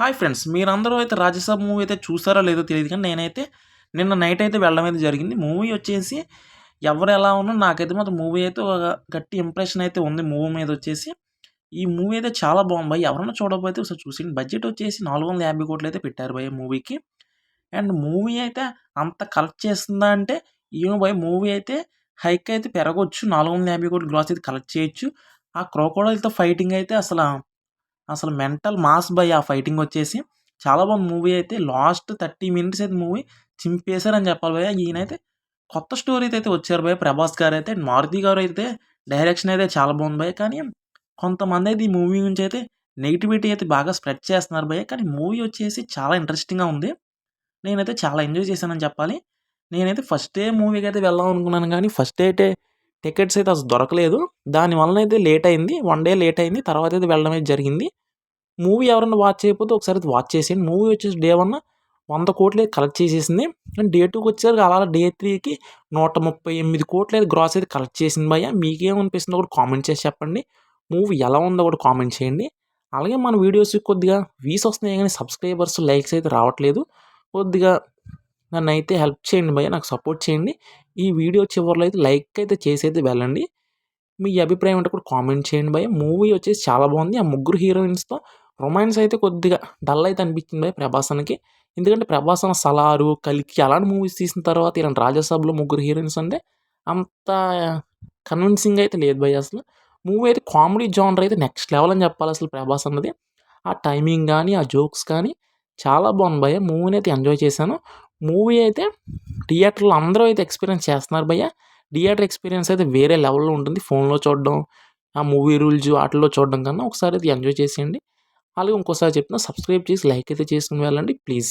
Hi friends! మీరందరూ అయితే 'Raja Saab' movie అయితే చూసారో లేదో తెలీదు కానీ, నేనైతే నిన్న నైట్ అయితే వెళ్ళడం అయితే జరిగింది. మూవీ వచ్చేసి ఎవరు ఎలా ఉన్నా నాకైతే మాత్రం మూవీ అయితే ఒక గట్టి ఇంప్రెషన్ అయితే ఉంది మూవీ మీదొచ్చేసి. ఈ మూవీ అయితే చాలా బాగుంది భయ్. ఎవరైనా చూడకపోతే ఒకసారి చూసేయండి. బడ్జెట్ వచ్చేసి 450,00,00,000 అయితే పెట్టారు భయ్య మూవీకి. అండ్ మూవీ అయితే అంత కలెక్ట్ చేస్తుందా అంటే, ఏమో భయ్ మూవీ అయితే హైక్ అయితే పెరగొచ్చు. 450,00,00,000 గ్రాస్ అయితే కలెక్ట్ చేయొచ్చు. ఆ క్రొకోడైల్‌తో ఫైటింగ్ అయితే అసలు మెంటల్ మాస్ భయ్ ఆ ఫైటింగ్ వచ్చేసి. చాలా బాగుంది మూవీ అయితే. లాస్ట్ 30 మినిట్స్ అయితే మూవీ చింపేశారని చెప్పాలి భయ్య. ఈయనైతే కొత్త స్టోరీతో అయితే వచ్చారు భయ్య 'ప్రభాస్' గారైతే. 'మారుతి' గారు అయితే డైరెక్షన్ అయితే చాలా బాగుంది భయ్య. కానీ కొంతమంది అయితే ఈ మూవీ గురించి అయితే నెగటివిటీ అయితే బాగా స్ప్రెడ్ చేస్తున్నారు భయ్య. కానీ మూవీ వచ్చేసి చాలా ఇంట్రెస్టింగ్‌గా ఉంది. నేనైతే చాలా ఎంజాయ్ చేశానని చెప్పాలి. నేనైతే ఫస్ట్ డే మూవీకైతే వెళ్దాం అనుకున్నాను గానీ, ఫస్ట్ డే టికెట్స్ అయితే అసలు దొరకలేదు. దానివలన అయితే లేట్ అయింది. 1 డే లేట్ అయింది. తర్వాత అయితే వెళ్ళడం అయితే జరిగింది. మూవీ ఎవరన్నా వాచ్ చేయకపోతే ఒకసారి అయితే వాచ్ చేసేయండి. మూవీ వచ్చేసి డే 1 100,00,00,000 కలెక్ట్ చేసేసింది. అండ్ డే 2కి వచ్చేసరికి అలా డే 3కి 138,00,00,000 అయితే గ్రాస్ అయితే కలెక్ట్ చేసింది భయ్య. మీకేమనిపిస్తుందో కూడా కామెంట్ చేసి చెప్పండి. మూవీ ఎలా ఉందో కూడా కామెంట్ చేయండి. అలాగే మన వీడియోస్‌కి కొద్దిగా వ్యూస్ వస్తున్నాయి గానీ సబ్స్క్రైబర్స్, లైక్స్ అయితే రావట్లేదు. కొద్దిగా నన్నైతే హెల్ప్ చేయండి భయ్య. నాకు సపోర్ట్ చేయండి. ఈ వీడియో చివరిలో అయితే లైక్ అయితే చేసైతే వెళ్ళండి. మీ అభిప్రాయం ఏంటో కూడా కామెంట్ చేయండి భయ్య. మూవీ వచ్చేసి చాలా బాగుంది. ఆ ముగ్గురు హీరోయిన్స్‌తో రొమాన్స్ అయితే కొద్దిగా డల్ అయితే అనిపించింది భయ్య ప్రభాస్ అన్నకి. ఎందుకంటే ప్రభాస్ అన్న 'సలారు', 'కల్కి' అలాంటి మూవీస్ తీసిన తర్వాత ఇలాంటి 'రాజసాబ్‌లో' ముగ్గురు హీరోయిన్స్ అంటే అంత కన్విన్సింగ్ అయితే లేదు భయ్య అసలు. మూవీ అయితే కామెడీ జోనర్ అయితే నెక్స్ట్ లెవెల్ అని చెప్పాలి అసలు ప్రభాస్ అన్నది. ఆ టైమింగ్ గానీ, ఆ జోక్స్ కానీ చాలా బాగుంది భయ్య. మూవీని అయితే ఎంజాయ్ చేశాను. మూవీ అయితే థియేటర్‌లో అందరూ అయితే ఎక్స్‌పీరియన్స్ చేస్తున్నారు భయ్య. థియేటర్ ఎక్స్‌పీరియన్స్ అయితే వేరే లెవెల్‌లో ఉంటుంది. ఫోన్‌లో చూడడం, ఆ మూవీ రూల్స్ ఆటిల్లో చూడడం కన్నా ఒకసారి అయితే ఎంజాయ్ చేసేయండి. అలాగే ఇంకోసారి చెప్తున్నా సబ్స్క్రైబ్ చేసి లైక్ అయితే చేసుకొని వెళ్ళండి ప్లీజ్.